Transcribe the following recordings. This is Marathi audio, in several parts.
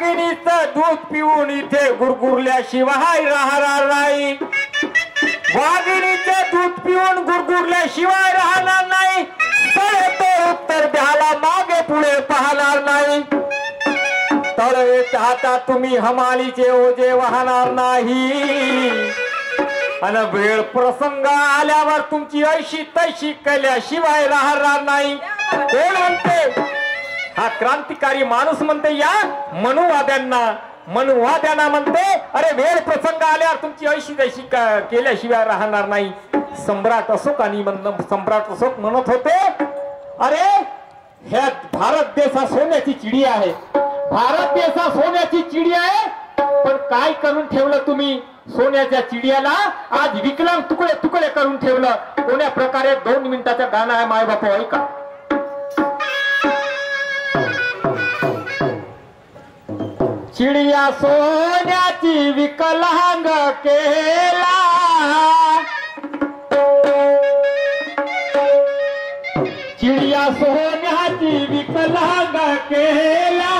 वाघिणीचं दूध पिऊन इथे गुरगुरल्याशिवाय राहणार नाही. वाघिणीचे दूध पिऊन गुरगुरल्याशिवाय राहणार नाही. तळे उत्तर द्यायला मागे पुढे पाहणार नाही. तळे आता तुम्ही हमालीचे ओझे वाहणार नाही. आणि वेळ प्रसंग आल्यावर तुमची ऐशी तैशी केल्याशिवाय राहणार नाही. कोण म्हणते? हा क्रांतिकारी माणूस म्हणते या मनुवाद्यांना म्हणते अरे वेळ प्रसंग आल्यावर तुमची ऐशी तैशी केल्याशिवाय राहणार नाही. सम्राट अशोक आणि सम्राट अशोक म्हणत होते अरे ह्या भारत देश हा सोन्याची चिडी आहे. भारत देश हा सोन्याची चिडी आहे. पण काय करून ठेवलं तुम्ही सोन्याच्या चिडियाला? आज विकलांग तुकडे तुकडे करून ठेवलं. कोण्या प्रकारे 2 मिनिटाचं गाणं आहे माय बापू ऐका. चिडिया सोन्याची विकलांग केला. चिडिया सोन्याची विकलांग केला.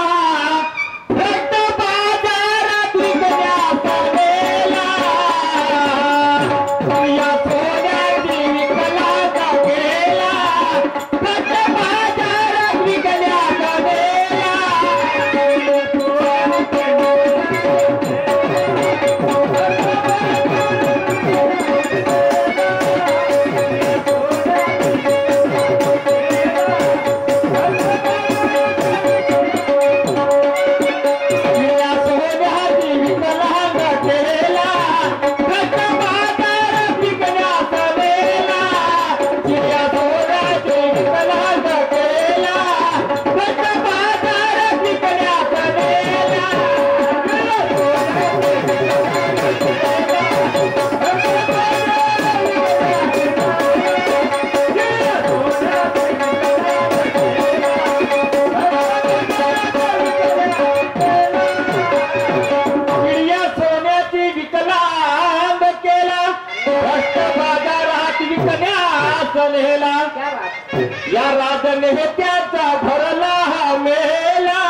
या राजने त्याचा भरला हा मेला.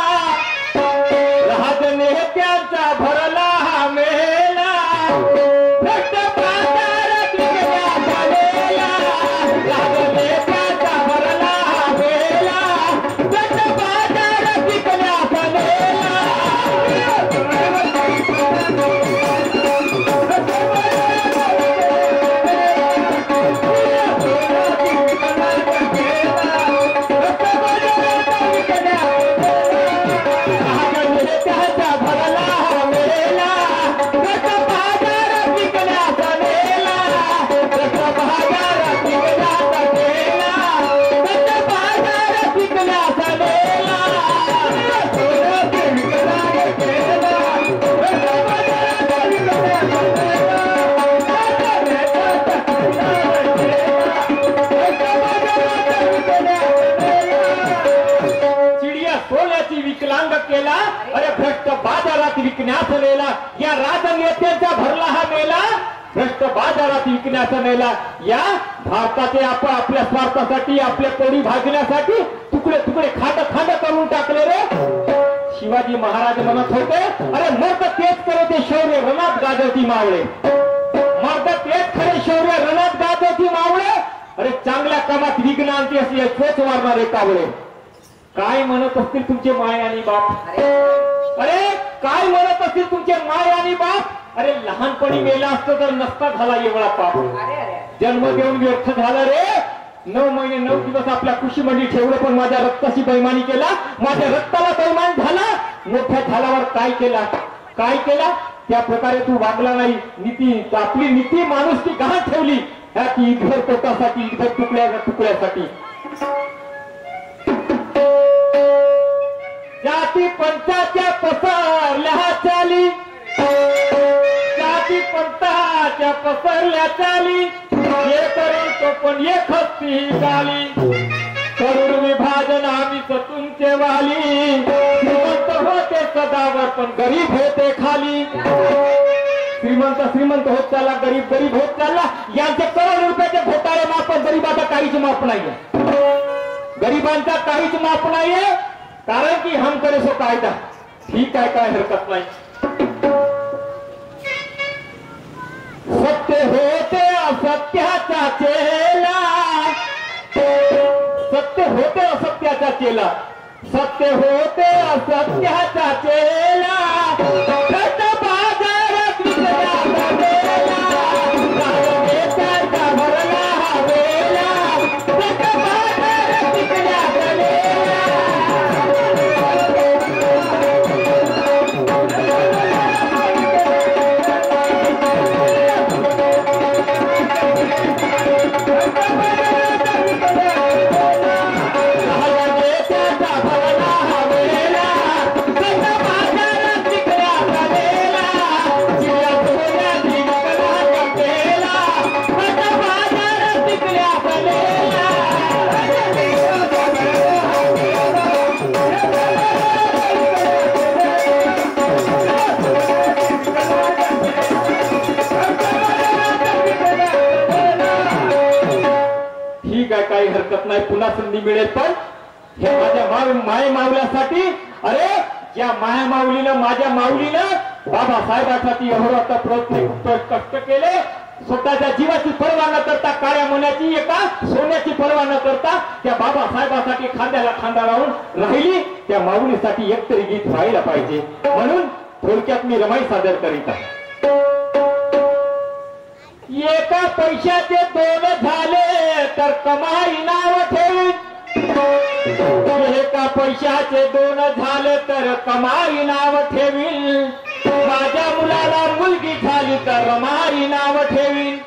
राजने त्याचा भरला हा मेला. भ्रष्ट बाजारात विकण्यात आलेला. राजने त्याचा भरला हा मेला. भ्रष्ट बाजारात विकण्यात आलेला. विकलांग केला. अरे भ्रष्ट बाजारात विकण्यास नेला. या राजनेत्यांचा भरला हा मेला. भ्रष्ट बाजारात विकण्यास नेला. या भारताचे आपल्या स्वार्थासाठी आपल्या पोळी भाजण्यासाठी तुकडे तुकडे खांड खांड करून टाकले रे. शिवाजी महाराज म्हणत होते अरे मर्द तेच करते शौर्य रणात गाजवती मावळे. मर्द तेच खरे शौर्य रणात गाजवती मावळे. अरे चांगल्या कामात विघ्न आणते असे चोच मारणारे कावळे. काय म्हणत असतील तुमचे माय आणि बाप? अरे काय म्हणत असतील तुमचे माय आणि बाप? अरे लहानपणी मेला असतं तर नसता झाला एवढा पाप. जन्म देऊन व्यर्थ झाला रे. 9 महिने 9 दिवस आपल्या कुशीमध्ये ठेवलं पण माझ्या रक्ताशी बैमानी केला. माझ्या रक्ताला बैमान झाला. मोठ्या झाल्यावर काय केला? काय केला? त्या प्रकारे तू वागला नाही. नीती आपली नीती माणुसकी गहाण ठेवली. ती इधर पोटासाठी इधर तुकड्यासाठी. जाती पंथाच्या पसरल्या चाली. जाती पंथाच्या पसरल्या चाली. हे करून तो पण एक हत्ती गाली. करून विभाजन आम्हीच तुमचे वाली. श्रीमंत होते सदावर पण गरीब होते खाली. श्रीमंत श्रीमंत होत चालला. गरीब गरीब होत चालला. यांचे करोड रुपयाचे घोटाळे माप. गरीबाचा काहीच माप नाहीये. गरीबांचा काहीच माप नाहीये. कारण की हम करे सो कायदा. ठीक आहे, काय हरकत नाही. सत्य होते असत्याचा चेला, सत्य होते असत्याचा चेला, सत्य होते असत्याचा चेला, बाजारात विकल्या बनेला, नेत्याचा भरला हवेला, बाजारात विकल्या बनेला. काही हरकत नाही, पुन्हा संधी मिळेल. पण हे माझ्या माय माऊल्यासाठी, अरे या माया माऊलीनं, माझ्या माऊलीनं बाबासाहेबांसाठी एवढा प्रयत्न कष्ट केले, स्वतःच्या जीवाची पर्वा न करता, काळ्या मनाची एका सोन्याची पर्वा न करता त्या बाबासाहेबांसाठी खांद्याला खांदा लावून राहिली. त्या माऊलीसाठी एकतरी गीत व्हायला पाहिजे, म्हणून थोडक्यात मी रमाई सादर करीत आहे. एका पैशाचे दोन झाले तर कमाई नाव ठेवीन, एका पैशाचे दोन झाले तर कमाई नाव ठेवीन, माझ्या मुलाला मुलगी झाली तर रमाई नाव ठेवीन,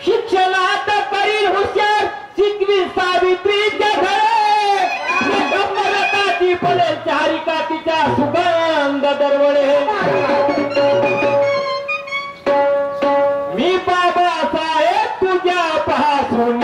शिक्षणात करील हुशार शिकवी सावित्रीच्या घरे, गंमरताची पडेल चारिका तिच्या सुगंध दरवळे, मी बाबासाहेब तुझ्या पासून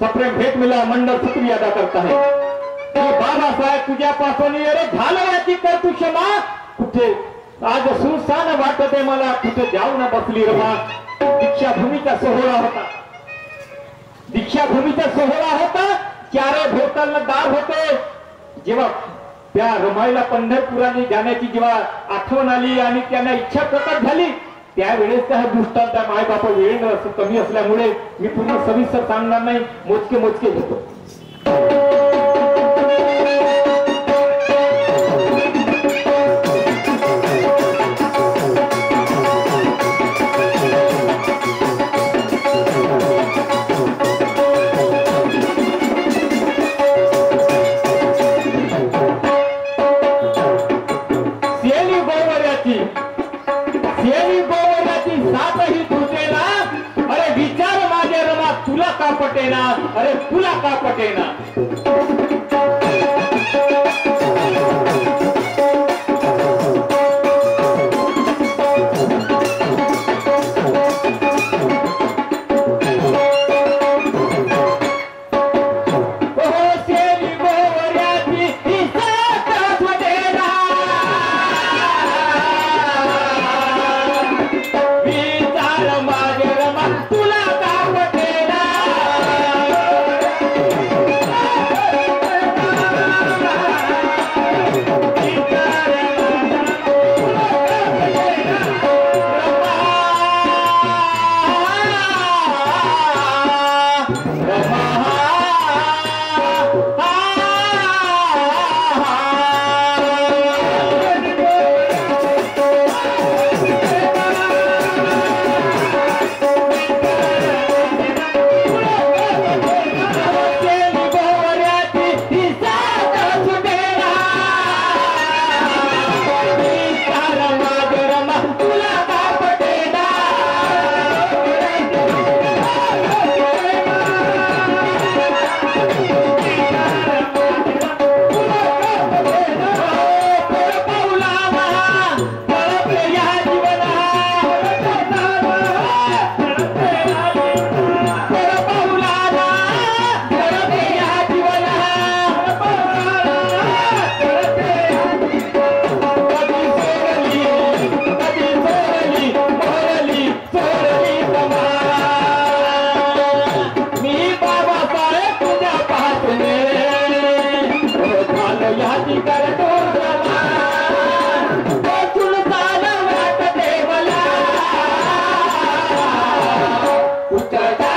सप्रेम भेट मिला मंडळ शुक्रिया अदा करता है. बाबासाहेब तुझ्यापासून अरे झालं याची कर तू क्षमा. कुठे आज सुनसान वाटते मला, कुठे जाऊ न बसली रमा. दीक्षाभूमीचा सोहळा होता, दीक्षाभूमीचा सोहळा होता, चारे भोवतालला दार होते. जेव्हा त्या रमाईला पंढरपुराने जाण्याची जेव्हा आठवण आली आणि त्यांना इच्छा प्रकट झाली, त्यावेळेस त्या दृष्टांत माय बापा वेळ कमी असल्यामुळे मी पूर्ण सविस्तर सांगणार नाही, मोजके मोजके घेतो. सेली गोवऱ्याची साथही तुझेना अरे विचार माझे रमा तुला का पटेना अरे तुला का पटेना उचलता